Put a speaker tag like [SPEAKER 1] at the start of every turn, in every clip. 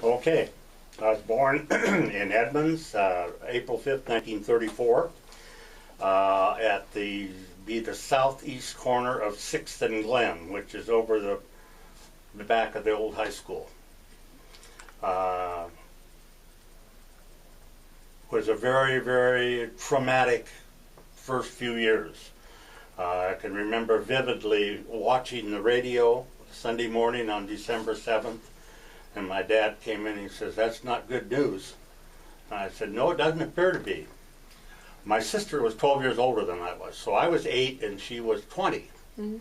[SPEAKER 1] Okay, I was born in Edmonds, April 5th, 1934, at the southeast corner of 6th and Glen, which is over the back of the old high school. Was a very, very traumatic first few years. I can remember vividly watching the radio Sunday morning on December 7th, and my dad came in and he says, "That's not good news." And I said, "No, it doesn't appear to be." My sister was 12 years older than I was, so I was 8 and she was 20. Mm-hmm.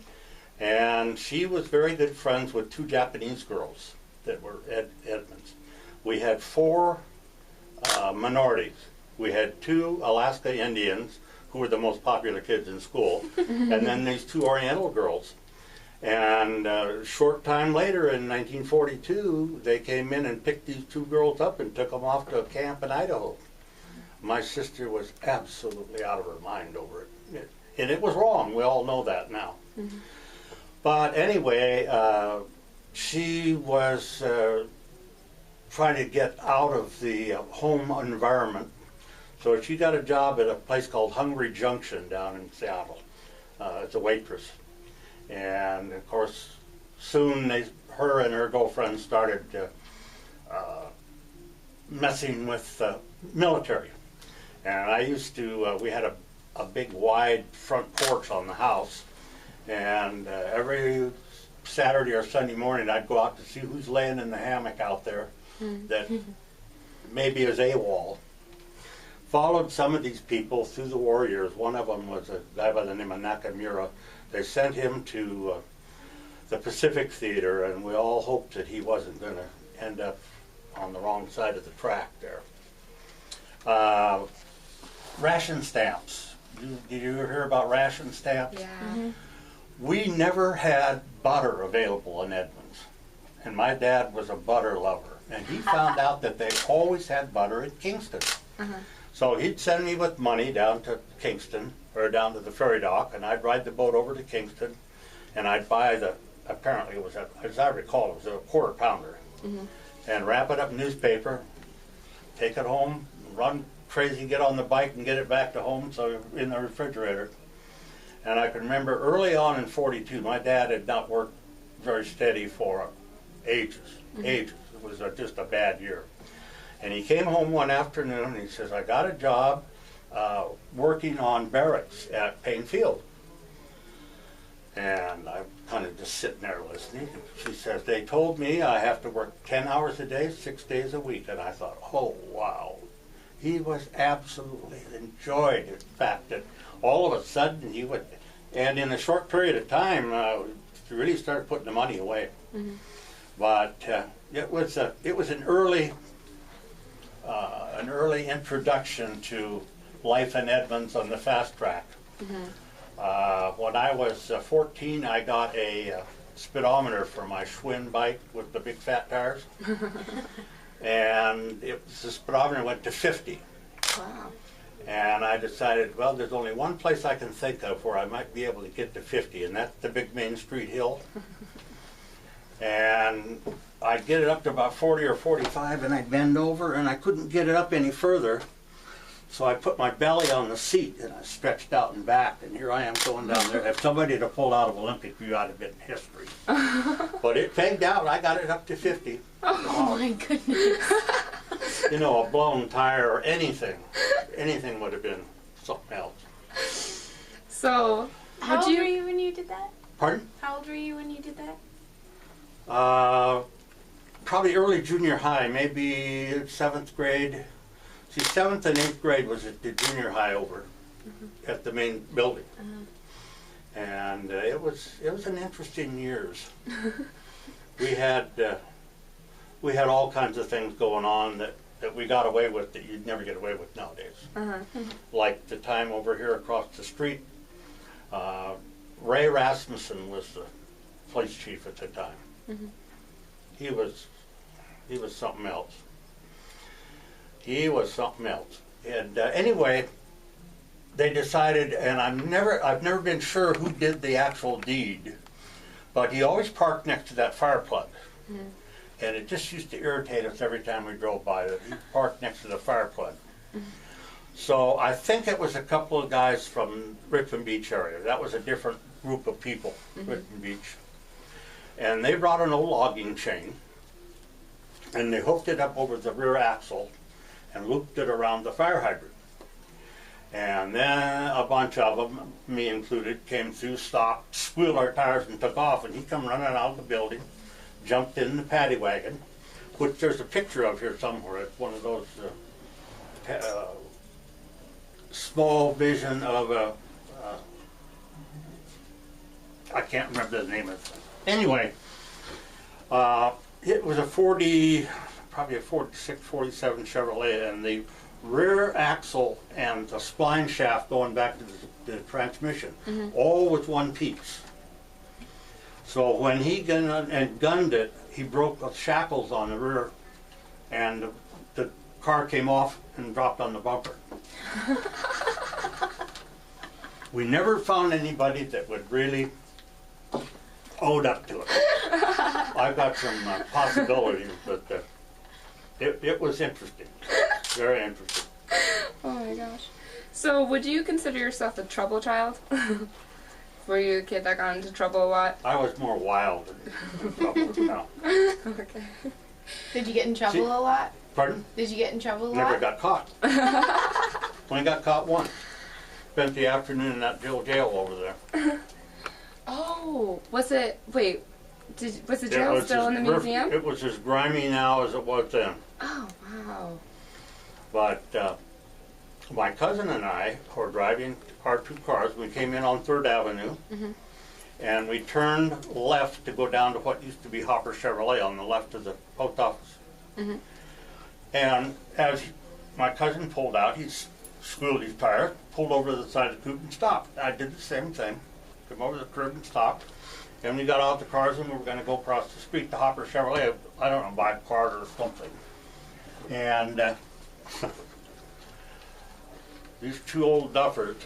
[SPEAKER 1] And she was very good friends with 2 Japanese girls that were at Edmonds. We had 4 minorities. We had 2 Alaska Indians, who were the most popular kids in school, and then these 2 Oriental girls. And a short time later, in 1942, they came in and picked these 2 girls up and took them off to a camp in Idaho. My sister was absolutely out of her mind over it. And it was wrong. We all know that now. Mm-hmm. But anyway, she was trying to get out of the home environment. So she got a job at a place called Hungry Junction down in Seattle as a waitress. And of course, soon her and her girlfriend started messing with the military. And I used to, we had a big wide front porch on the house. And every Saturday or Sunday morning, I'd go out to see who's laying in the hammock out there that maybe is AWOL. Followed some of these people through the war years. One of them was a guy by the name of Nakamura. They sent him to the Pacific Theater, and we all hoped that he wasn't going to end up on the wrong side of the track there. Ration stamps. Did you ever hear about ration stamps?
[SPEAKER 2] Yeah. Mm-hmm.
[SPEAKER 1] We never had butter available in Edmonds, and my dad was a butter lover, and he found out that they always had butter in Kingston. Uh-huh. So he'd send me with money down to Kingston, or down to the ferry dock, and I'd ride the boat over to Kingston, and I'd buy apparently it was, as I recall, it was a quarter pounder, and wrap it up in newspaper, take it home, run crazy, get on the bike and get it back to home, so in the refrigerator. And I can remember early on in 42, my dad had not worked very steady for ages. It was just a bad year. And he came home one afternoon and he says, "I got a job working on barracks at Payne Field." And I'm kind of just sitting there listening. She says, "They told me I have to work 10 hours a day, 6 days a week." And I thought, oh, wow. He was absolutely enjoyed the fact that all of a sudden he would, and in a short period of time, really started putting the money away. Mm-hmm. But it was an early introduction to life in Edmonds on the fast track. Mm-hmm. When I was 14, I got a speedometer for my Schwinn bike with the big fat tires. And the speedometer went to 50.
[SPEAKER 2] Wow.
[SPEAKER 1] And I decided, well, there's only one place I can think of where I might be able to get to 50, and that's the big Main Street hill. And I'd get it up to about 40 or 45, and I'd bend over, and I couldn't get it up any further. So I put my belly on the seat, and I stretched out and back, and here I am going down there. If somebody had pulled out of Olympic view, I'd have been in history. But it pegged out. I got it up to 50.
[SPEAKER 2] Oh, my goodness.
[SPEAKER 1] You know, a blown tire or anything would have been something else.
[SPEAKER 2] So,
[SPEAKER 3] how old were you when you did that?
[SPEAKER 1] Pardon?
[SPEAKER 3] How old were you when you did that?
[SPEAKER 1] Probably early junior high, maybe 7th grade. See, 7th and 8th grade was at the junior high over at the main building. And it was an interesting years. We had all kinds of things going on that we got away with that you'd never get away with nowadays. Like the time over here across the street, Ray Rasmussen was the police chief at the time. He was something else. He was something else. And anyway, they decided, and I've never been sure who did the actual deed, but he always parked next to that fire plug. and it just used to irritate us every time we drove by it. He parked next to the fire plug. So I think it was a couple of guys from Richmond Beach area. That was a different group of people, Richmond Beach. And they brought an old logging chain, and they hooked it up over the rear axle and looped it around the fire hydrant. And then a bunch of them, me included, came through, stopped, squealed our tires and took off, and he come running out of the building, jumped in the paddy wagon, which there's a picture of here somewhere. It's one of those small vision of a, I can't remember the name of it. Anyway, it was a probably a 46, 47 Chevrolet, and the rear axle and the spline shaft going back to the transmission, all with one piece. So when he gunned it, he broke the shackles on the rear, and the car came off and dropped on the bumper. We never found anybody that would really owed up to it. I've got some possibilities, but it was interesting. Very interesting.
[SPEAKER 2] Oh my gosh. So would you consider yourself a trouble child? Were you a kid that got into trouble a lot?
[SPEAKER 1] I was more wild than trouble. No.
[SPEAKER 2] Okay.
[SPEAKER 3] Did you get in trouble a lot?
[SPEAKER 1] Pardon?
[SPEAKER 3] Did you get in trouble a lot?
[SPEAKER 1] Never got caught. Only got caught once. Spent the afternoon in that jail over there.
[SPEAKER 2] Oh, was it? Wait, was the jail still in the museum?
[SPEAKER 1] It was as grimy now as it was then.
[SPEAKER 2] Oh wow.
[SPEAKER 1] But my cousin and I were driving our two cars. We came in on 3rd Avenue, and we turned left to go down to what used to be Hopper Chevrolet on the left of the post office. And as my cousin pulled out, he squealed his tire, pulled over to the side of the coupe and stopped. I did the same thing. Come over the curb and stopped. And we got out the cars and we were going to go across the street to Hopper Chevrolet. I don't know, buy a car or something. And these two old duffers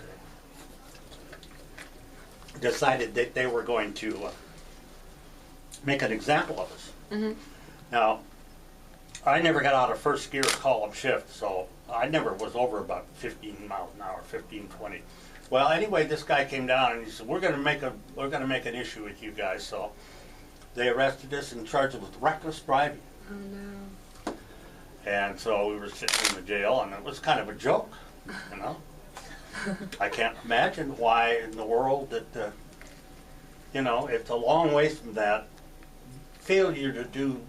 [SPEAKER 1] decided that they were going to make an example of us. Now, I never got out of first gear column shift, so I never was over about 15 miles an hour, 15, 20. Well, anyway, this guy came down and he said, "We're going to make an issue with you guys." So they arrested us and charged us with reckless driving.
[SPEAKER 2] Oh no.
[SPEAKER 1] And so we were sitting in the jail, and it was kind of a joke, you know. I can't imagine why in the world that, you know, it's a long ways from that. Failure to do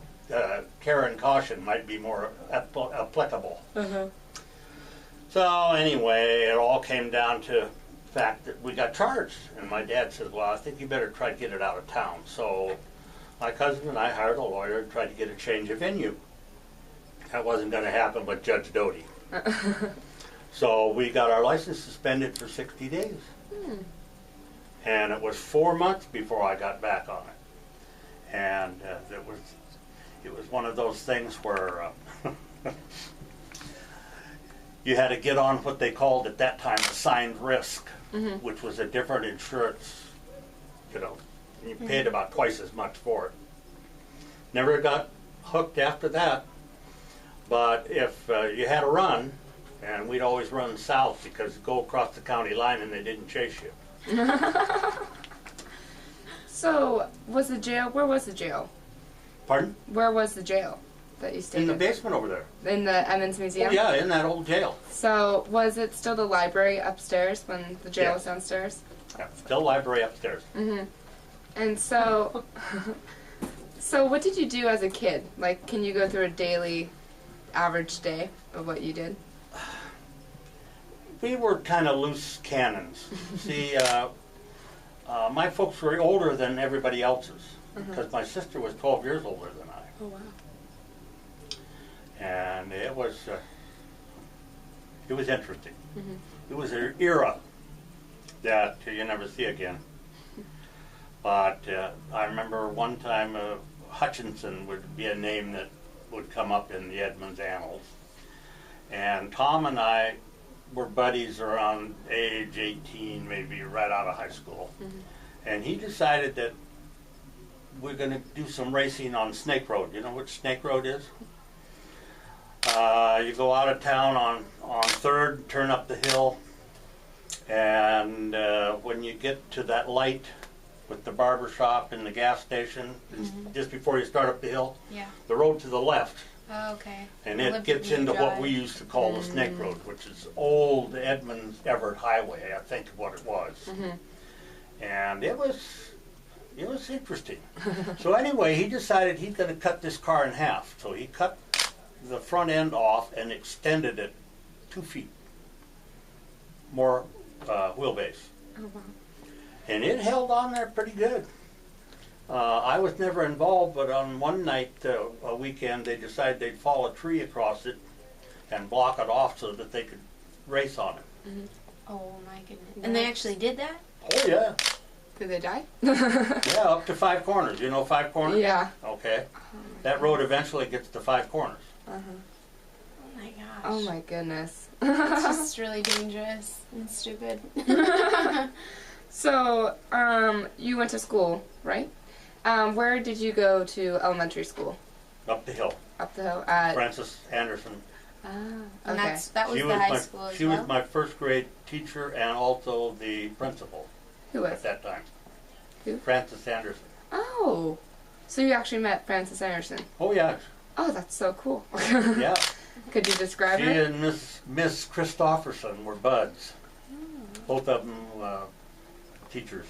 [SPEAKER 1] care and caution might be more applicable. So anyway, it all came down to the fact that we got charged, and my dad said, "Well, I think you better try to get it out of town." So my cousin and I hired a lawyer and tried to get a change of venue. That wasn't going to happen with Judge Doty. So we got our license suspended for 60 days. And it was 4 months before I got back on it. And it was one of those things where you had to get on what they called at that time assigned risk, which was a different insurance, you know, and you paid about twice as much for it. Never got hooked after that, but if you had a run, and we'd always run south because you go across the county line and they didn't chase you.
[SPEAKER 2] So, was the jail, where was the jail?
[SPEAKER 1] Pardon?
[SPEAKER 2] Where was the jail that you stayed
[SPEAKER 1] In the basement over there.
[SPEAKER 2] In the Emmons Museum?
[SPEAKER 1] Oh, yeah, in that old jail.
[SPEAKER 2] So, was it still the library upstairs when the jail was downstairs?
[SPEAKER 1] Yeah, still library upstairs.
[SPEAKER 2] And so, so what did you do as a kid? Like, can you go through a daily average day of what you did?
[SPEAKER 1] We were kind of loose cannons. See, my folks were older than everybody else's because my sister was 12 years older than I.
[SPEAKER 2] Oh, wow.
[SPEAKER 1] And it was interesting. It was an era that you never see again. But I remember one time Hutchinson would be a name that would come up in the Edmonds annals. And Tom and I were buddies around age 18, maybe right out of high school. And he decided that we're going to do some racing on Snake Road. You know what Snake Road is? You go out of town on 3rd, turn up the hill, and when you get to that light with the barber shop and the gas station, just before you start up the hill,
[SPEAKER 3] Yeah.
[SPEAKER 1] the road to the left,
[SPEAKER 3] Oh, okay.
[SPEAKER 1] and it gets into what we used to call the Snake Road, which is old Edmonds Everett Highway, I think is what it was. And it was interesting. So anyway, he decided he's going to cut this car in half. So he cut the front end off and extended it 2 feet more wheelbase.
[SPEAKER 2] Oh, wow.
[SPEAKER 1] And it held on there pretty good. I was never involved, but on one night, a weekend, they decided they'd fall a tree across it and block it off so that they could race on it.
[SPEAKER 3] Oh my goodness. And they actually did that?
[SPEAKER 1] Oh yeah.
[SPEAKER 2] Did they die?
[SPEAKER 1] Yeah, up to 5 corners. You know 5 corners?
[SPEAKER 2] Yeah.
[SPEAKER 1] Okay. That road eventually gets to 5 corners.
[SPEAKER 3] Oh my gosh.
[SPEAKER 2] Oh my goodness.
[SPEAKER 3] It's just really dangerous and stupid.
[SPEAKER 2] So, you went to school, right? Where did you go to elementary school?
[SPEAKER 1] Up the hill.
[SPEAKER 2] Up the hill at.
[SPEAKER 1] Frances Anderson.
[SPEAKER 3] And
[SPEAKER 2] Okay.
[SPEAKER 3] that was the high school as
[SPEAKER 1] She
[SPEAKER 3] well?
[SPEAKER 1] was my first grade teacher and also the principal
[SPEAKER 2] Who
[SPEAKER 1] at
[SPEAKER 2] was?
[SPEAKER 1] that time.
[SPEAKER 2] Who?
[SPEAKER 1] Frances Anderson.
[SPEAKER 2] Oh, so you actually met Frances Anderson?
[SPEAKER 1] Oh yeah,
[SPEAKER 2] Oh, that's so cool.
[SPEAKER 1] yeah.
[SPEAKER 2] Could you describe
[SPEAKER 1] She
[SPEAKER 2] her?
[SPEAKER 1] and Miss Christofferson were buds. Both of them teachers.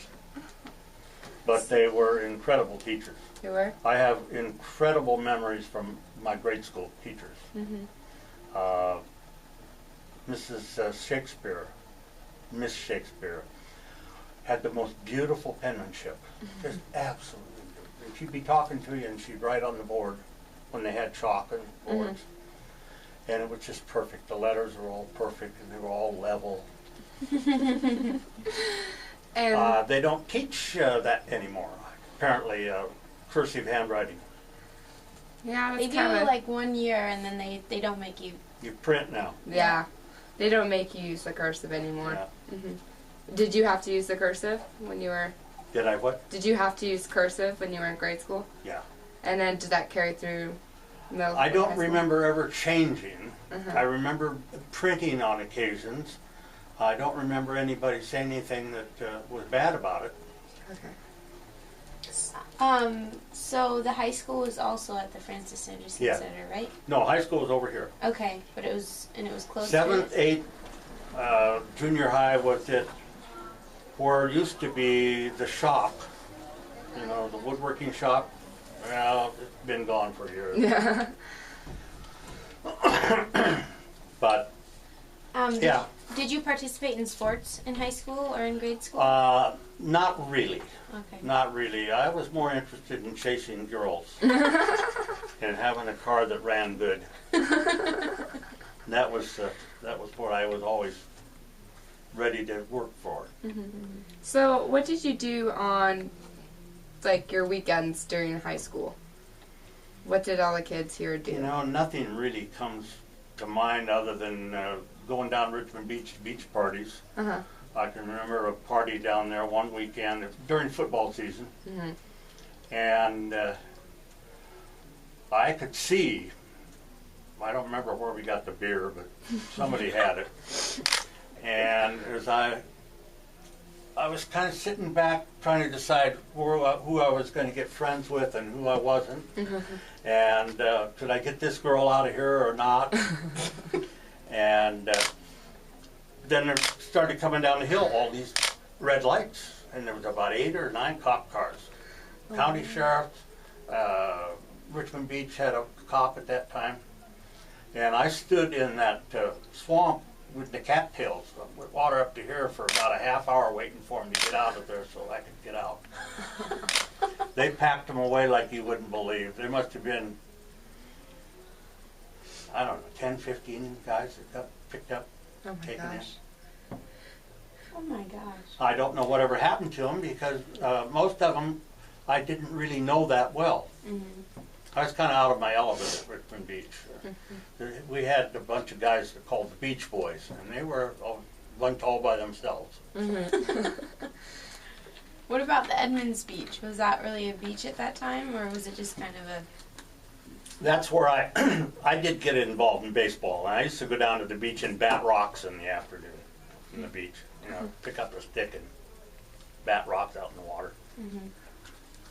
[SPEAKER 1] But they were incredible teachers.
[SPEAKER 2] You were?
[SPEAKER 1] I have incredible memories from my grade school teachers. Mrs. Shakespeare, Miss Shakespeare, had the most beautiful penmanship. Just absolutely. She'd be talking to you and she'd write on the board when they had chalk and boards. And it was just perfect. The letters were all perfect and they were all level.
[SPEAKER 2] And
[SPEAKER 1] They don't teach that anymore. Apparently, cursive handwriting.
[SPEAKER 2] yeah,
[SPEAKER 3] They
[SPEAKER 2] that's
[SPEAKER 3] do
[SPEAKER 2] kind of
[SPEAKER 3] like 1 year and then they don't make you.
[SPEAKER 1] You print now.
[SPEAKER 2] yeah. They don't make you use the cursive anymore.
[SPEAKER 1] Yeah.
[SPEAKER 2] Did you have to use the cursive when you were?
[SPEAKER 1] Did I what?
[SPEAKER 2] Did you have to use cursive when you were in grade school?
[SPEAKER 1] Yeah.
[SPEAKER 2] And then did that carry through middle
[SPEAKER 1] I
[SPEAKER 2] school,
[SPEAKER 1] don't
[SPEAKER 2] high school?
[SPEAKER 1] remember ever changing. I remember printing on occasions. I don't remember anybody saying anything that was bad about it.
[SPEAKER 2] Okay.
[SPEAKER 3] So the high school was also at the Francis Anderson
[SPEAKER 1] Yeah.
[SPEAKER 3] Center, right?
[SPEAKER 1] No, high school was over here.
[SPEAKER 3] Okay, but it was close.
[SPEAKER 1] 7th,
[SPEAKER 3] to
[SPEAKER 1] 8th, junior high was it where it used to be the shop, you know, the woodworking shop. Well, it's been gone for years.
[SPEAKER 2] Yeah.
[SPEAKER 1] But, yeah,
[SPEAKER 3] Did you participate in sports in high school or in grade school?
[SPEAKER 1] not really.
[SPEAKER 3] Okay.
[SPEAKER 1] Not really. I was more interested in chasing girls and having a car that ran good. That was what I was always ready to work for.
[SPEAKER 2] So, what did you do on, like, your weekends during high school? What did all the kids here do?
[SPEAKER 1] You know, nothing really comes to mind other than going down Richmond Beach to beach parties.
[SPEAKER 2] Uh-huh.
[SPEAKER 1] I can remember a party down there one weekend during football season, and I could see, I don't remember where we got the beer, but somebody had it. And as I was kind of sitting back trying to decide who I was going to get friends with and who I wasn't. And could I get this girl out of here or not? And then there started coming down the hill all these red lights. And there was about 8 or 9 cop cars. County sheriffs, Richmond Beach had a cop at that time. And I stood in that swamp with the cattails, with water up to here for about a half hour waiting for them to get out of there so I could get out. They packed them away like you wouldn't believe. There must have been, I don't know, 10, 15 guys that got picked up,
[SPEAKER 2] Oh my
[SPEAKER 1] taken in.
[SPEAKER 2] gosh.
[SPEAKER 3] Oh my gosh.
[SPEAKER 1] I don't know whatever happened to them because most of them I didn't really know that well. I was kind of out of my element at Richmond Beach. We had a bunch of guys that called the Beach Boys, and they were one tall by themselves.
[SPEAKER 3] What about the Edmonds Beach? Was that really a beach at that time, or was it just kind of a...
[SPEAKER 1] That's where I did get involved in baseball. And I used to go down to the beach and bat rocks in the afternoon from the beach. You know, pick up a stick and bat rocks out in the water.
[SPEAKER 3] Mm-hmm.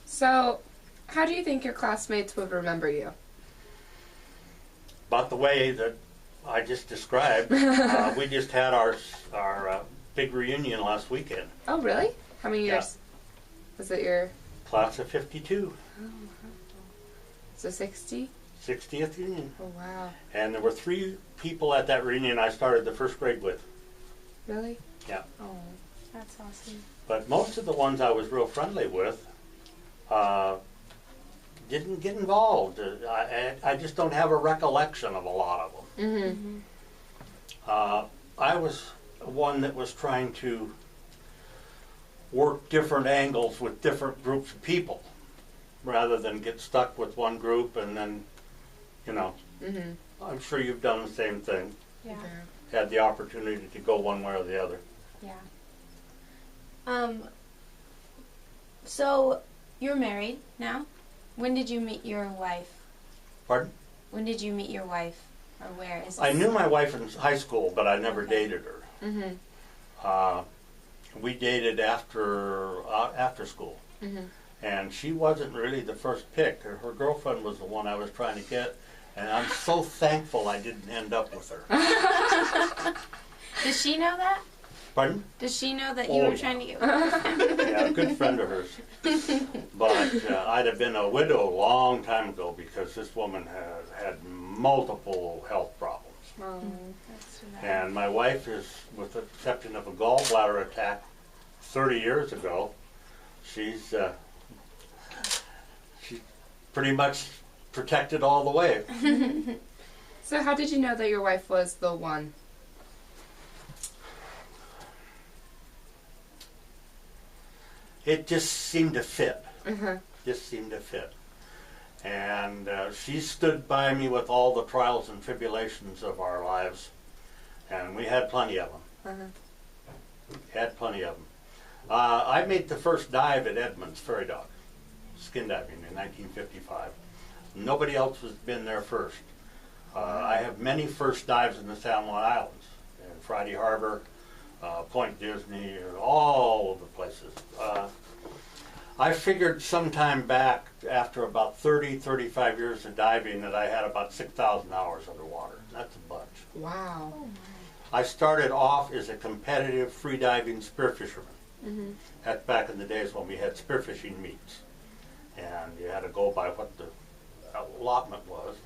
[SPEAKER 2] So, how do you think your classmates would remember you?
[SPEAKER 1] About the way that I just described. We just had our big reunion last weekend.
[SPEAKER 2] Oh, really? How many
[SPEAKER 1] Yeah.
[SPEAKER 2] years? Was it your...
[SPEAKER 1] Class of 52,
[SPEAKER 2] So 60?
[SPEAKER 1] 60th reunion.
[SPEAKER 2] Oh, wow.
[SPEAKER 1] And there were 3 people at that reunion I started the first grade with.
[SPEAKER 2] Really?
[SPEAKER 1] Yeah.
[SPEAKER 2] Oh.
[SPEAKER 3] That's awesome.
[SPEAKER 1] But most of the ones I was real friendly with didn't get involved. I just don't have a recollection of a lot of them.
[SPEAKER 2] Mm-hmm.
[SPEAKER 1] I was one that was trying to work different angles with different groups of people rather than get stuck with one group and then, you know,
[SPEAKER 2] Mm-hmm.
[SPEAKER 1] I'm sure you've done the same thing.
[SPEAKER 3] Yeah.
[SPEAKER 1] Had the opportunity to go one way or the other.
[SPEAKER 3] Yeah. So, you're married now? When did you meet your wife?
[SPEAKER 1] Pardon?
[SPEAKER 3] When did you meet your wife? Or where is this?
[SPEAKER 1] I knew my wife in high school, but I never
[SPEAKER 3] Okay.
[SPEAKER 1] dated her.
[SPEAKER 2] Mm-hmm.
[SPEAKER 1] We dated after school.
[SPEAKER 2] Mm-hmm.
[SPEAKER 1] And she wasn't really the first pick. Her girlfriend was the one I was trying to get, and I'm so thankful I didn't end up with her.
[SPEAKER 3] Does she know that?
[SPEAKER 1] Pardon?
[SPEAKER 3] Does she know that
[SPEAKER 1] Oh,
[SPEAKER 3] you were
[SPEAKER 1] yeah.
[SPEAKER 3] trying to get with her?
[SPEAKER 1] Yeah, a good friend of hers. But I'd have been a widow a long time ago because this woman has had multiple health problems.
[SPEAKER 2] Oh.
[SPEAKER 3] That's too bad.
[SPEAKER 1] And my wife is, with the exception of a gallbladder attack 30 years ago, she's pretty much protected all the way.
[SPEAKER 2] So how did you know that your wife was the one?
[SPEAKER 1] It just seemed to fit.
[SPEAKER 2] Uh-huh.
[SPEAKER 1] Just seemed to fit. And she stood by me with all the trials and tribulations of our lives. And we had plenty of them.
[SPEAKER 2] Uh-huh.
[SPEAKER 1] Had plenty of them. I made the first dive at Edmonds Ferry Dock, skin diving in 1955. Nobody else has been there first. I have many first dives in the San Juan Islands, in Friday Harbor, Point Disney, all of the places. I figured sometime back, after about 30, 35 years of diving, that I had about 6,000 hours underwater. That's a bunch.
[SPEAKER 2] Wow.
[SPEAKER 1] I started off as a competitive freediving spear fisherman.
[SPEAKER 2] Mm-hmm.
[SPEAKER 1] That's back in the days when we had spearfishing meets, and you had to go by what the allotment was.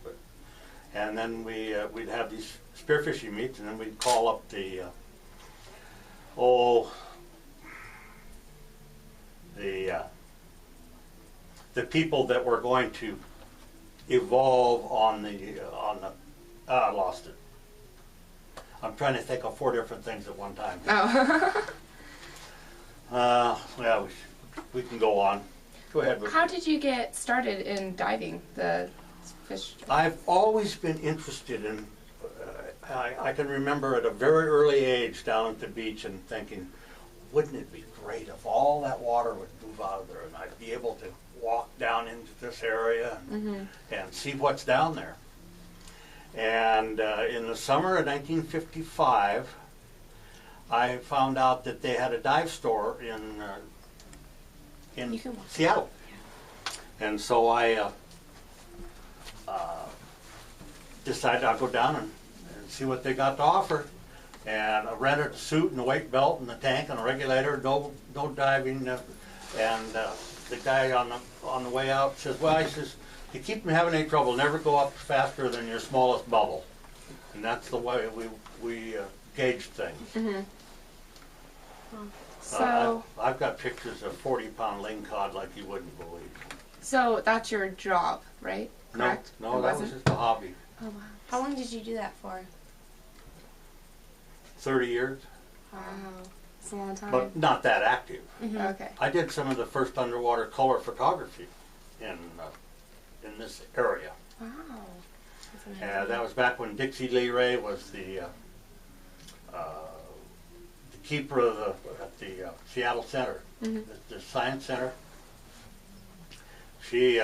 [SPEAKER 1] And then we'd have these spearfishing meets, and then we'd call up the people that were going to evolve on the I lost it. I'm trying to think of 4 different things at one time.
[SPEAKER 2] Oh.
[SPEAKER 1] Well, we can go on. Go ahead.
[SPEAKER 2] How did you get started in diving the fish?
[SPEAKER 1] I've always been interested in, I can remember at a very early age down at the beach and thinking, wouldn't it be great if all that water would move out of there and I'd be able to walk down into this area and see what's down there. And in the summer of 1955, I found out that they had a dive store in Seattle. And so I decided I'd go down and see what they got to offer. And I rented a suit and a weight belt and a tank and a regulator, no diving. And the guy on the way out says, well, he says, to keep from having any trouble, never go up faster than your smallest bubble. And that's the way we gauge things.
[SPEAKER 2] Mm-hmm. So,
[SPEAKER 1] I've got pictures of 40-pound lingcod like you wouldn't believe.
[SPEAKER 2] so that's your job, right? Correct?
[SPEAKER 1] No,
[SPEAKER 2] It
[SPEAKER 1] that was
[SPEAKER 2] wasn't?
[SPEAKER 1] just a hobby.
[SPEAKER 2] Oh, wow.
[SPEAKER 3] How long did you do that for?
[SPEAKER 1] 30 years,
[SPEAKER 2] Wow. It's a long time.
[SPEAKER 1] but not that active.
[SPEAKER 2] Okay.
[SPEAKER 1] I did some of the first underwater color photography in this area.
[SPEAKER 2] Wow.
[SPEAKER 3] That's amazing.
[SPEAKER 1] That was back when Dixie Lee Ray was the keeper of the Seattle Center, the Science Center. She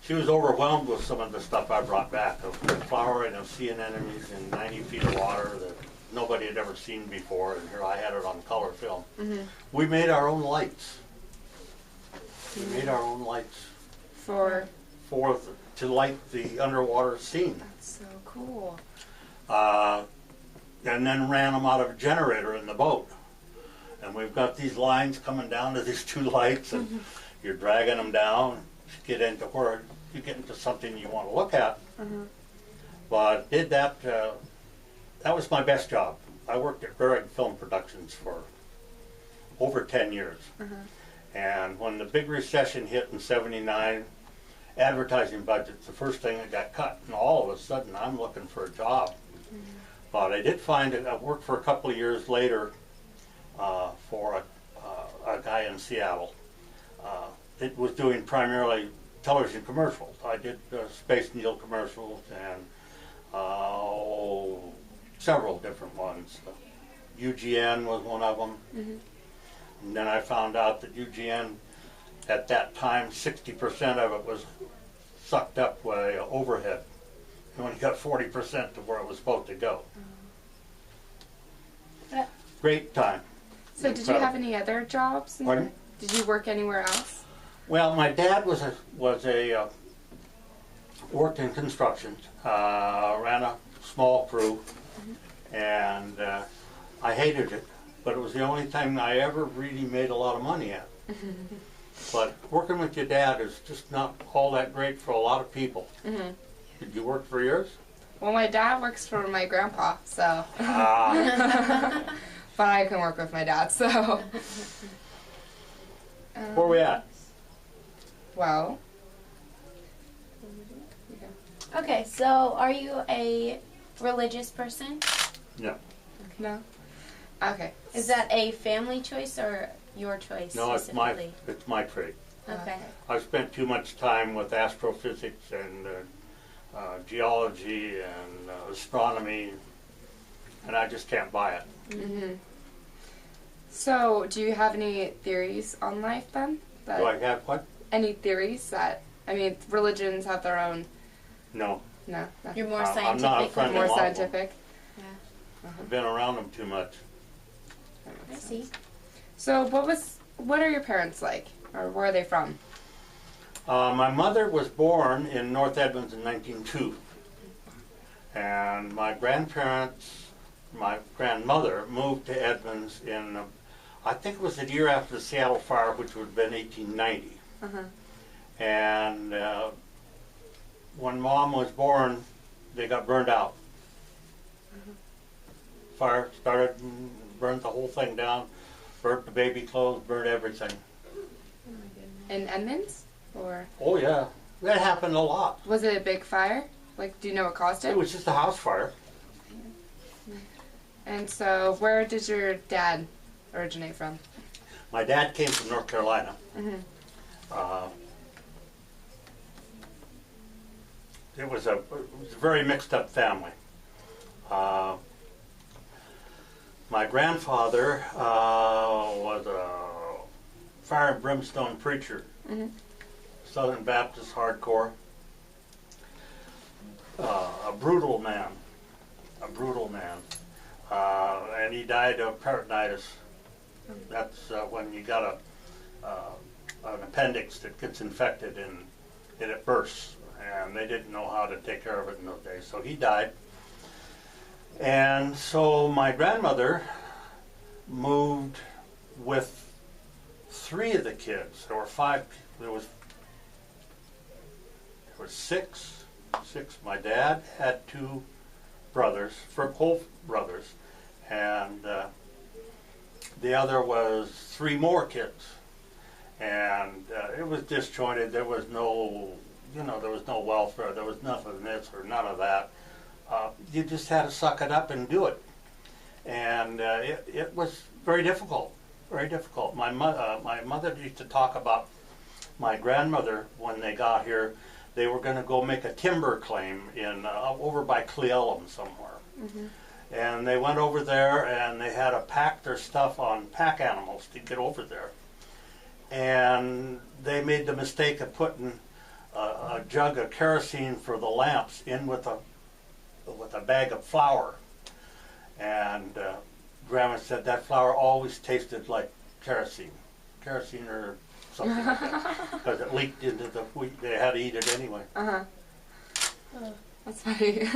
[SPEAKER 1] was overwhelmed with some of the stuff I brought back, of flowering of sea anemones in 90 feet of water that nobody had ever seen before, and here I had it on color film. We made our own lights. We made our own lights to light the underwater scene.
[SPEAKER 2] That's so cool.
[SPEAKER 1] And then ran them out of a generator in the boat. And we've got these lines coming down to these two lights, and you're dragging them down to get into where you get into something you want to look at. But did that. That was my best job. I worked at Varig Film Productions for over 10 years. And when the big recession hit in '79, advertising budgets, the first thing that got cut, and all of a sudden I'm looking for a job. But I did find it. I worked for a couple of years later for a guy in Seattle. It was doing primarily television commercials. I did Space Needle commercials and several different ones. UGN was one of them. And then I found out that UGN, at that time, 60% of it was sucked up by overhead. You only got 40% to where it was supposed to go. Great time.
[SPEAKER 2] So did you have any other jobs?
[SPEAKER 1] Pardon?
[SPEAKER 2] Did you work anywhere else?
[SPEAKER 1] Well, my dad worked in construction, ran a small crew, and I hated it, but it was the only thing I ever really made a lot of money at. But working with your dad is just not all that great for a lot of people. Did you work for years?
[SPEAKER 2] Well, my dad works for my grandpa, so. But I can work with my dad, so.
[SPEAKER 1] Where we at?
[SPEAKER 2] Well.
[SPEAKER 3] Okay, so are you a religious person?
[SPEAKER 1] No.
[SPEAKER 2] No. Okay.
[SPEAKER 3] Is that a family choice or your choice?
[SPEAKER 1] No, it's
[SPEAKER 3] specifically?
[SPEAKER 1] my trade.
[SPEAKER 3] Okay.
[SPEAKER 1] I've spent too much time with astrophysics and geology and astronomy, and I just can't buy it.
[SPEAKER 2] So, do you have any theories on life then?
[SPEAKER 1] Do I have what?
[SPEAKER 2] Any theories that, I mean, religions have their own.
[SPEAKER 1] No.
[SPEAKER 2] No. Nothing.
[SPEAKER 3] You're more
[SPEAKER 1] I'm
[SPEAKER 3] scientific.
[SPEAKER 1] not a friend
[SPEAKER 3] than
[SPEAKER 1] of
[SPEAKER 2] More
[SPEAKER 1] all of them.
[SPEAKER 2] scientific.
[SPEAKER 3] Yeah.
[SPEAKER 1] I've been around them too much.
[SPEAKER 3] I see.
[SPEAKER 2] So, what are your parents like, or where are they from?
[SPEAKER 1] My mother was born in North Edmonds in 1902, and my grandmother moved to Edmonds in, I think it was the year after the Seattle fire, which would have been 1890. And when Mom was born, they got burned out. Fire started and burned the whole thing down, burnt the baby clothes, burned everything.
[SPEAKER 2] In Edmonds? Or
[SPEAKER 1] Oh yeah, that happened a lot.
[SPEAKER 2] was it a big fire? Like, do you know what caused it?
[SPEAKER 1] It was just a house fire.
[SPEAKER 2] And so, where did your dad originate from?
[SPEAKER 1] My dad came from North Carolina. It was a very mixed up family. My grandfather was a fire and brimstone preacher, Southern Baptist hardcore, a brutal man, and he died of peritonitis. That's when you got an appendix that gets infected and it bursts, and they didn't know how to take care of it in those days, so he died. And so my grandmother moved with 3 of the kids. There were 5. There was six. My dad had 2 brothers, full brothers, and the other was 3 more kids. And it was disjointed. There was no, there was no welfare. There was nothing of this or none of that. You just had to suck it up and do it. And it was very difficult, very difficult. My mother used to talk about my grandmother when they got here. They were going to go make a timber claim in over by Cle Elum somewhere. And they went over there and they had to pack their stuff on pack animals to get over there. And they made the mistake of putting a jug of kerosene for the lamps in with a bag of flour. And Grandma said that flour always tasted like kerosene or something like that, because it leaked into the wheat. They had to eat it anyway.
[SPEAKER 2] That's funny.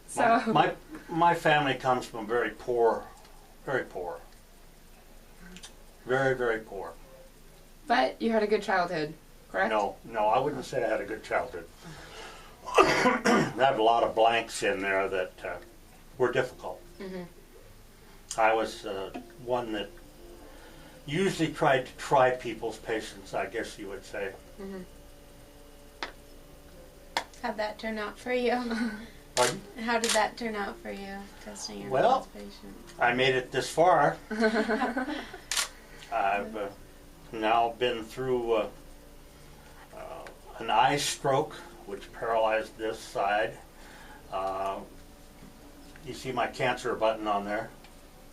[SPEAKER 2] So
[SPEAKER 1] my family comes from very poor, very poor, very poor.
[SPEAKER 2] But you had a good childhood, correct?
[SPEAKER 1] No, I wouldn't say I had a good childhood. I have a lot of blanks in there that were difficult. I was one that usually tried to try people's patience, I guess you would say.
[SPEAKER 3] How'd that turn out for you?
[SPEAKER 1] Pardon?
[SPEAKER 3] How did that turn out for you, testing your
[SPEAKER 1] Well,
[SPEAKER 3] patience?
[SPEAKER 1] I made it this far. I've now been through an eye stroke, which paralyzed this side. You see my cancer button on there.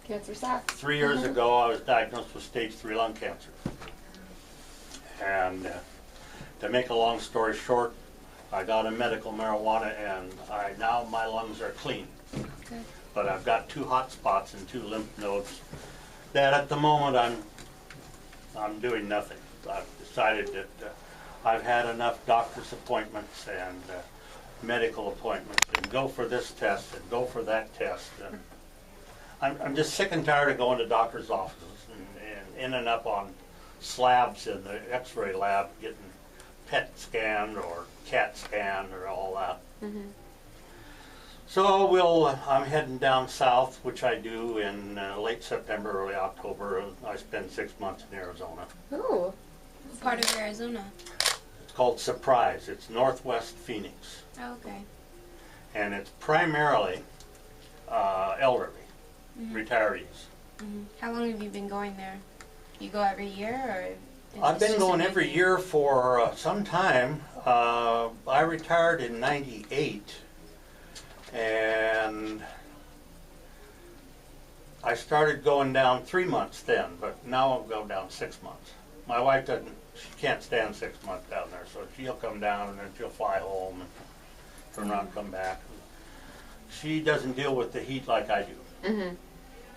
[SPEAKER 2] Cancer sucks.
[SPEAKER 1] 3 years ago, I was diagnosed with stage 3 lung cancer. And to make a long story short, I got a medical marijuana, and now my lungs are clean.
[SPEAKER 2] Good.
[SPEAKER 1] But I've got 2 hot spots and 2 lymph nodes that at the moment I'm doing nothing. I've decided that I've had enough doctor's appointments and medical appointments, and go for this test and go for that test. And I'm just sick and tired of going to doctor's offices and in and up on slabs in the x-ray lab getting PET scanned or CAT scanned or all that. So I'm heading down south, which I do in late September, early October. I spend 6 months in Arizona.
[SPEAKER 2] Ooh.
[SPEAKER 3] What part of Arizona?
[SPEAKER 1] It's called Surprise. It's northwest Phoenix.
[SPEAKER 3] Oh, okay.
[SPEAKER 1] And it's primarily elderly, retirees.
[SPEAKER 3] How long have you been going there? You go every year, or?
[SPEAKER 1] I've been going every year for some time. I retired in '98, and I started going down 3 months then, but now I'll go down 6 months. My wife she can't stand 6 months down there, so she'll come down and then she'll fly home and turn around and come back. She doesn't deal with the heat like I do.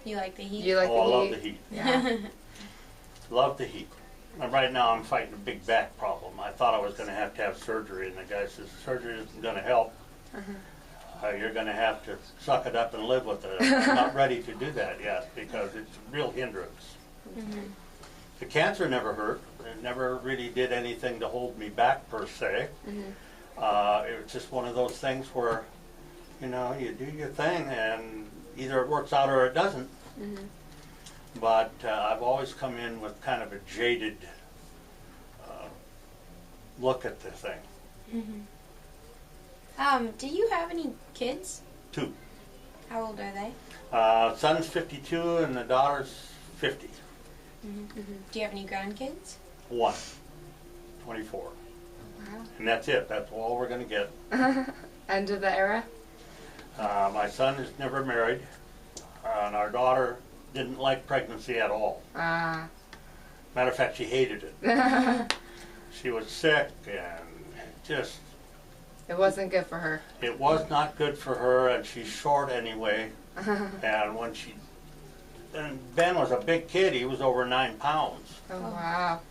[SPEAKER 3] You like the heat?
[SPEAKER 2] You like
[SPEAKER 1] I
[SPEAKER 2] the
[SPEAKER 1] love
[SPEAKER 2] heat?
[SPEAKER 1] the heat.
[SPEAKER 2] Yeah.
[SPEAKER 1] Love the heat. And right now I'm fighting a big back problem. I thought I was going to have surgery, and the guy says, surgery isn't going to help. You're going to have to suck it up and live with it. I'm not ready to do that yet because it's a real hindrance. The cancer never hurt. It never really did anything to hold me back per se. It was just one of those things where, you do your thing and either it works out or it doesn't. But I've always come in with kind of a jaded look at the thing.
[SPEAKER 3] Do you have any kids?
[SPEAKER 1] 2.
[SPEAKER 3] How old are they?
[SPEAKER 1] Son's 52 and the daughter's 50.
[SPEAKER 3] Do you have any grandkids?
[SPEAKER 1] 1, 24.
[SPEAKER 2] Wow.
[SPEAKER 1] And that's it. That's all we're going to get.
[SPEAKER 2] End of the era?
[SPEAKER 1] My son is never married, and our daughter didn't like pregnancy at all.
[SPEAKER 2] Ah.
[SPEAKER 1] Matter of fact, she hated it. She was sick, and just...
[SPEAKER 2] It wasn't good for her.
[SPEAKER 1] It was not good for her, and she's short anyway. And when and Ben was a big kid. He was over 9 pounds.
[SPEAKER 2] Oh, wow.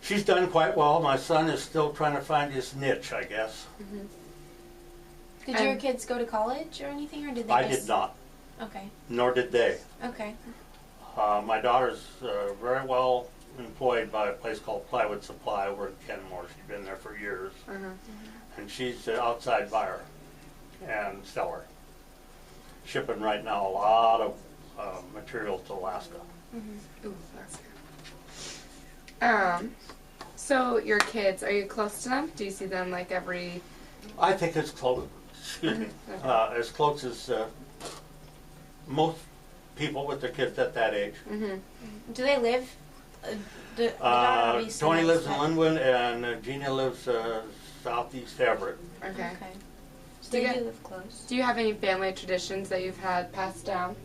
[SPEAKER 1] She's done quite well. My son is still trying to find his niche, I guess.
[SPEAKER 3] Did your kids go to college or anything, or did they
[SPEAKER 1] I did not.
[SPEAKER 3] Okay.
[SPEAKER 1] Nor did they.
[SPEAKER 3] Okay.
[SPEAKER 1] My daughter's very well employed by a place called Plywood Supply over in Kenmore. She's been there for years. And she's an outside buyer and seller. Shipping right now a lot of material to Alaska.
[SPEAKER 2] Ooh, that's good. So your kids, are you close to them? Do you see them like every...
[SPEAKER 1] I think it's close, excuse me, as close as most people with their kids at that age.
[SPEAKER 3] Do they live The daughter obviously
[SPEAKER 1] Tony lives in
[SPEAKER 3] that.
[SPEAKER 1] Linwood, and Gina lives southeast Everett.
[SPEAKER 2] Okay.
[SPEAKER 3] So
[SPEAKER 2] Do you
[SPEAKER 3] they
[SPEAKER 2] get-
[SPEAKER 3] do live close.
[SPEAKER 2] Do you have any family traditions that you've had passed down?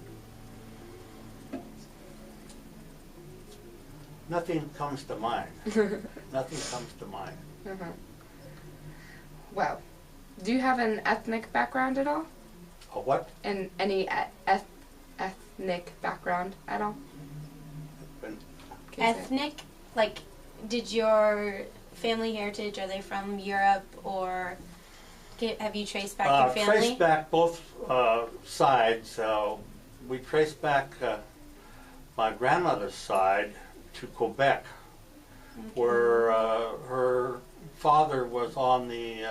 [SPEAKER 1] Nothing comes to mind. Nothing comes to mind.
[SPEAKER 2] Well, do you have an ethnic background at all?
[SPEAKER 1] A what?
[SPEAKER 2] And any ethnic background at all?
[SPEAKER 1] Been-
[SPEAKER 2] Can you say it?
[SPEAKER 3] Ethnic, like, did your family heritage, are they from Europe, or have you traced back your family?
[SPEAKER 1] Traced back both sides. We traced back my grandmother's side to Quebec, where her father was on the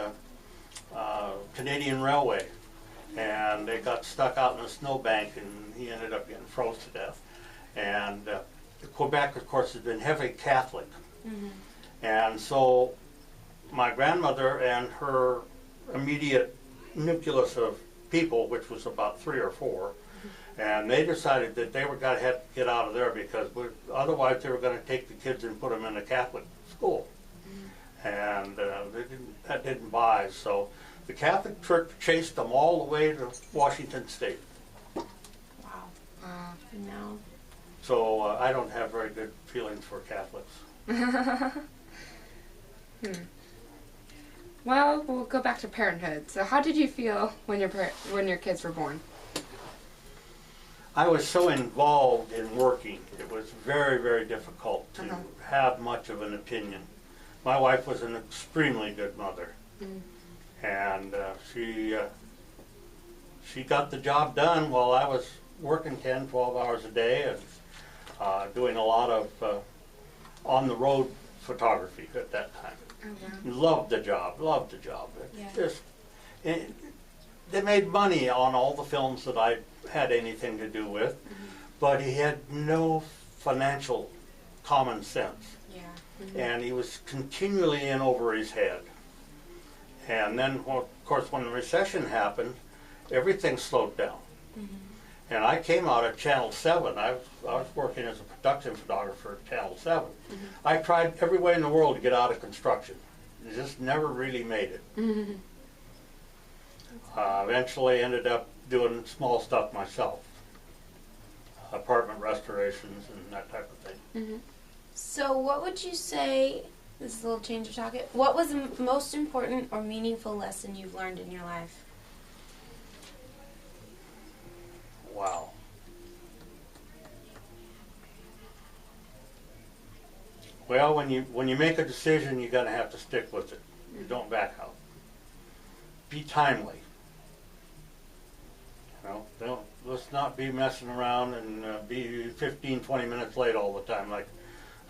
[SPEAKER 1] Canadian Railway, and they got stuck out in a snowbank, and he ended up getting froze to death. And Quebec, of course, has been heavily Catholic, and so my grandmother and her immediate nucleus of people, which was about 3 or 4, and they decided that they were going to have to get out of there because otherwise they were going to take the kids and put them in a Catholic school, and that didn't buy. So the Catholic Church chased them all the way to Washington State.
[SPEAKER 3] Wow.
[SPEAKER 2] Wow.
[SPEAKER 3] No.
[SPEAKER 1] So I don't have very good feelings for Catholics.
[SPEAKER 2] Well, we'll go back to parenthood. So, how did you feel when your kids were born?
[SPEAKER 1] I was so involved in working, it was very, very difficult to have much of an opinion. My wife was an extremely good mother, and she got the job done while I was working 10, 12 hours a day and doing a lot of on-the-road photography at that time. Loved the job, loved the job. They made money on all the films that I had anything to do with, but he had no financial common sense. And he was continually in over his head. And then, well, of course, when the recession happened, everything slowed down. And I came out of Channel 7. I was working as a production photographer at Channel 7. I tried every way in the world to get out of construction. Just never really made it. Eventually ended up doing small stuff myself. Apartment restorations and that type of thing.
[SPEAKER 3] So what would you say, this is a little change of topic, what was the most important or meaningful lesson you've learned in your life?
[SPEAKER 1] Wow. Well, when you make a decision, you're going to have to stick with it. You don't back out. Be timely. Let's not be messing around and be 15, 20 minutes late all the time. Like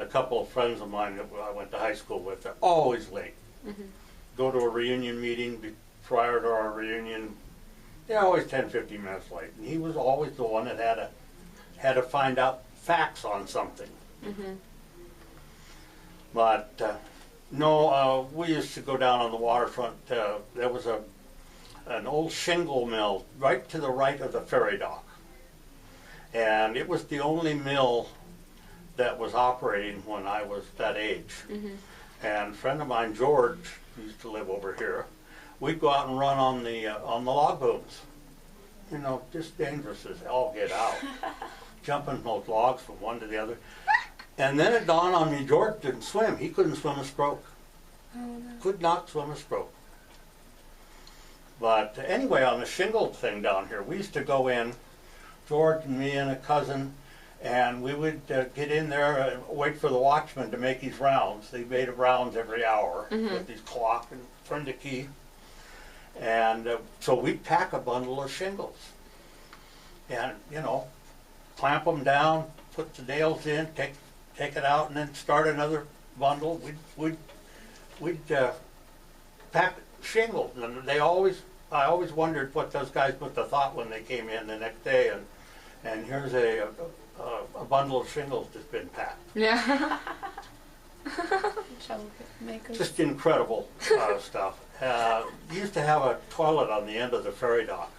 [SPEAKER 1] a couple of friends of mine that I went to high school with, they're always late. Go to a reunion meeting prior to our reunion, they're always 10, 15 minutes late. And he was always the one that had to find out facts on something. But no, we used to go down on the waterfront. There was an old shingle mill right to the right of the ferry dock. And it was the only mill that was operating when I was that age. And a friend of mine, George, who used to live over here, we'd go out and run on the log booms. Just dangerous as all get out. Jumping those logs from one to the other. And then it dawned on me, George didn't swim. He couldn't swim a stroke. Could not swim a stroke. But anyway, on the shingle thing down here, we used to go in, George and me and a cousin, and we would get in there and wait for the watchman to make his rounds. They made rounds every hour with his clock and turn the key. And so we'd pack a bundle of shingles and, clamp them down, put the nails in, take it out, and then start another bundle. We'd pack shingles, and I always wondered what those guys must have thought when they came in the next day, and here's a bundle of shingles that's been packed.
[SPEAKER 2] Yeah.
[SPEAKER 3] Just
[SPEAKER 1] Just incredible stuff. Used to have a toilet on the end of the ferry dock,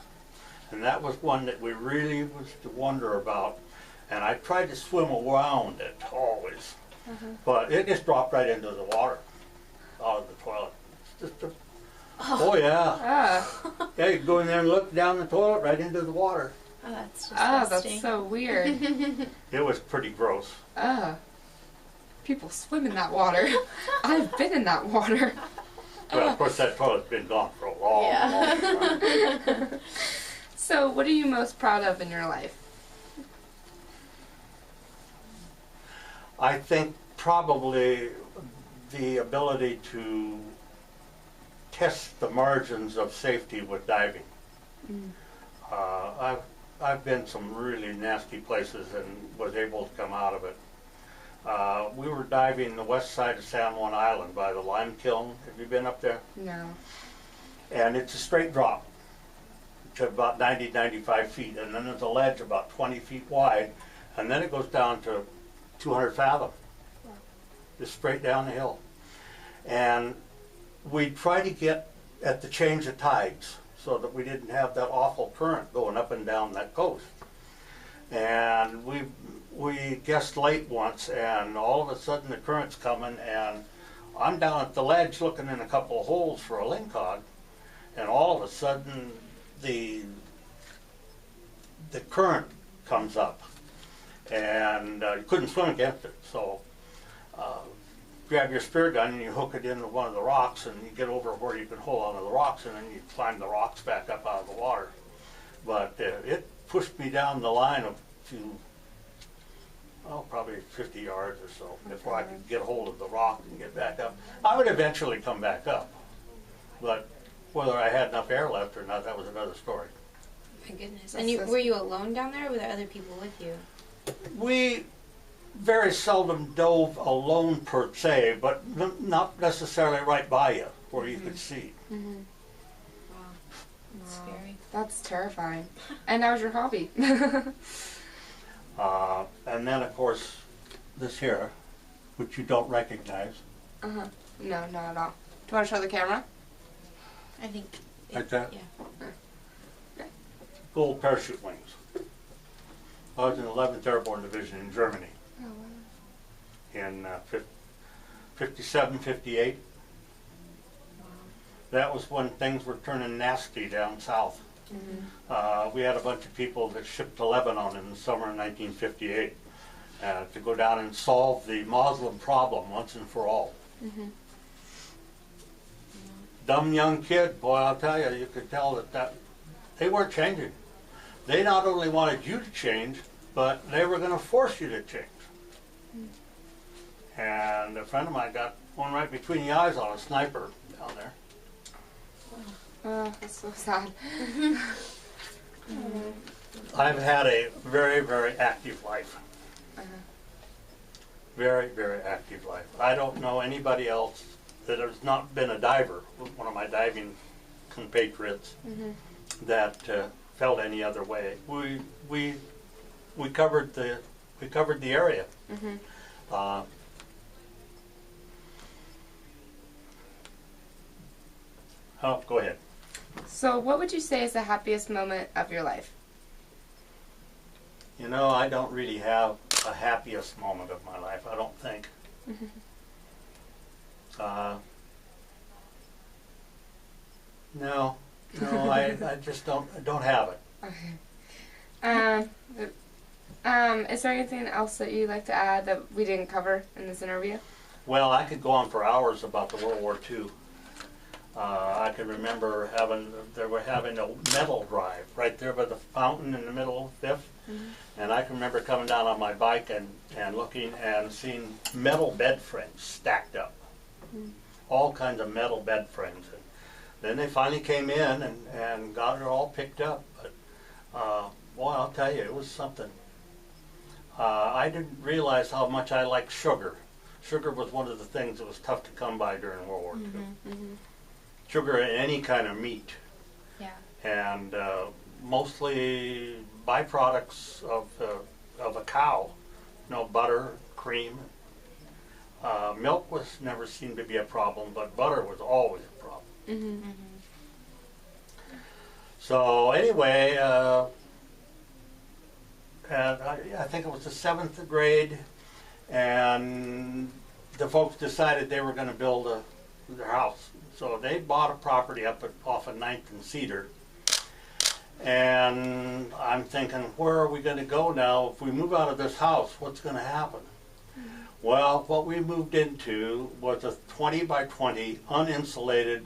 [SPEAKER 1] and that was one that we really was to wonder about. And I tried to swim around it always. But it just dropped right into the water out of the toilet. It's just oh yeah. Yeah, you go in there and look down the toilet, right into the water.
[SPEAKER 3] Oh, that's
[SPEAKER 2] Oh,
[SPEAKER 3] disgusting.
[SPEAKER 2] that's so weird.
[SPEAKER 1] It was pretty gross.
[SPEAKER 2] People swim in that water. I've been in that water.
[SPEAKER 1] But of course that toilet's been gone for a long, long time.
[SPEAKER 2] So, what are you most proud of in your life?
[SPEAKER 1] I think probably the ability to test the margins of safety with diving. I've been some really nasty places and was able to come out of it. We were diving the west side of San Juan Island by the lime kiln. Have you been up there?
[SPEAKER 2] No.
[SPEAKER 1] And it's a straight drop to about 90, 95 feet. And then there's a ledge about 20 feet wide. And then it goes down to 200 fathom. Just straight down the hill. And we try to get at the change of tides so that we didn't have that awful current going up and down that coast. And we guessed late once, and all of a sudden the current's coming, and I'm down at the ledge looking in a couple of holes for a lingcod, and all of a sudden the current comes up, and you couldn't swim against it. So grab your spear gun and you hook it into one of the rocks, and you get over where you can hold onto the rocks, and then you climb the rocks back up out of the water. But it pushed me down the line of probably 50 yards or so before I could get hold of the rock and get back up. I would eventually come back up, but whether I had enough air left or not, that was another story.
[SPEAKER 3] My goodness. And were you alone down there, or were there other people with you?
[SPEAKER 1] We very seldom dove alone per se, but not necessarily right by you where you could see.
[SPEAKER 3] Wow. That's scary.
[SPEAKER 2] That's terrifying. And that was your hobby.
[SPEAKER 1] And then, of course, this here, which you don't recognize.
[SPEAKER 2] No, not at all. Do you want to show the camera?
[SPEAKER 3] I think.
[SPEAKER 1] Like that?
[SPEAKER 3] Yeah.
[SPEAKER 1] Gold parachute wings. I was in the 11th Airborne Division in Germany in 57, 58. That was when things were turning nasty down south. We had a bunch of people that shipped to Lebanon in the summer of 1958 to go down and solve the Muslim problem once and for all. Dumb young kid, boy, I'll tell you, you could tell that they weren't changing. They not only wanted you to change, but they were going to force you to change. And a friend of mine got one right between the eyes on a sniper down there.
[SPEAKER 2] Oh, that's so sad.
[SPEAKER 1] I've had a very, very active life. Very, very active life. I don't know anybody else that has not been a diver, one of my diving compatriots, that felt any other way. We covered the area. Go ahead.
[SPEAKER 2] So, what would you say is the happiest moment of your life?
[SPEAKER 1] You know, I don't really have a happiest moment of my life, I don't think. No, I just don't have it.
[SPEAKER 2] Okay. Is there anything else that you'd like to add that we didn't cover in this interview?
[SPEAKER 1] Well, I could go on for hours about the World War II. I can remember they were having a metal drive right there by the fountain in the middle of Fifth. And I can remember coming down on my bike and looking and seeing metal bed frames stacked up. All kinds of metal bed frames. And then they finally came in and got it all picked up. But, boy, I'll tell you, it was something. I didn't realize how much I liked sugar. Sugar was one of the things that was tough to come by during World War II. Sugar in any kind of meat.
[SPEAKER 3] Yeah.
[SPEAKER 1] And mostly byproducts of a cow. You know, butter, cream. Milk never seemed to be a problem, but butter was always a problem. So anyway, and I think it was the 7th grade, and the folks decided they were going to build their house. So they bought a property off of 9th and Cedar. And I'm thinking, where are we going to go now? If we move out of this house, what's going to happen? Well, what we moved into was a 20 by 20 uninsulated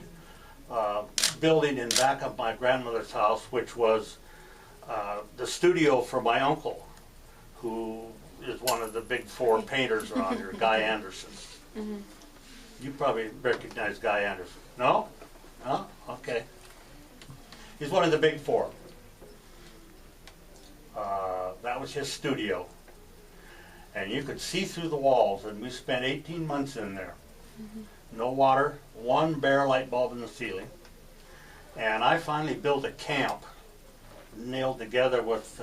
[SPEAKER 1] building in back of my grandmother's house, which was the studio for my uncle, who is one of the big four painters around here, Guy Anderson.
[SPEAKER 2] Mm-hmm.
[SPEAKER 1] You probably recognize Guy Anderson. No? No? Okay. He's one of the big four. That was his studio. And you could see through the walls, and we spent 18 months in there. Mm-hmm. No water, one bare light bulb in the ceiling. And I finally built a camp, nailed together with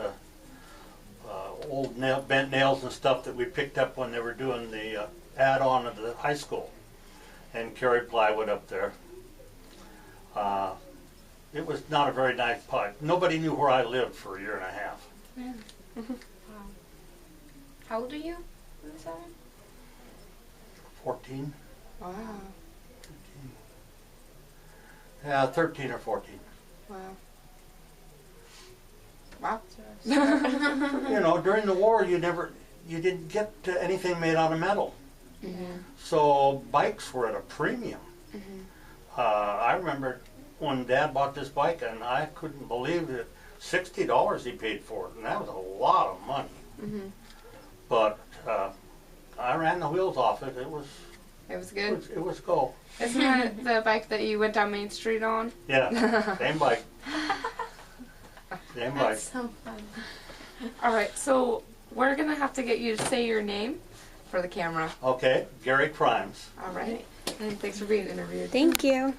[SPEAKER 1] old bent nails and stuff that we picked up when they were doing the add-on of the high school, and carried plywood up there. It was not a very nice pipe. Nobody knew where I lived for a year and a half.
[SPEAKER 3] Yeah. Wow. How old are you?
[SPEAKER 1] 14?
[SPEAKER 2] Wow.
[SPEAKER 1] 13. Yeah, 13 or 14.
[SPEAKER 2] Wow. Wow.
[SPEAKER 1] You know, during the war, you didn't get anything made out of metal.
[SPEAKER 2] Mm-hmm.
[SPEAKER 1] So bikes were at a premium.
[SPEAKER 2] Mm-hmm.
[SPEAKER 1] I remember when Dad bought this bike, and I couldn't believe it. $60 he paid for it, and that was a lot of money.
[SPEAKER 2] Mm-hmm.
[SPEAKER 1] But I ran the wheels off it. It was
[SPEAKER 2] good.
[SPEAKER 1] It was go.
[SPEAKER 2] Isn't that the bike that you went down Main Street on?
[SPEAKER 1] Yeah, same bike. Same bike.
[SPEAKER 3] That's so fun.
[SPEAKER 2] All right, so we're gonna have to get you to say your name for the camera.
[SPEAKER 1] Okay, Gary Crymes.
[SPEAKER 2] All right, and thanks for being interviewed.
[SPEAKER 4] Thank you.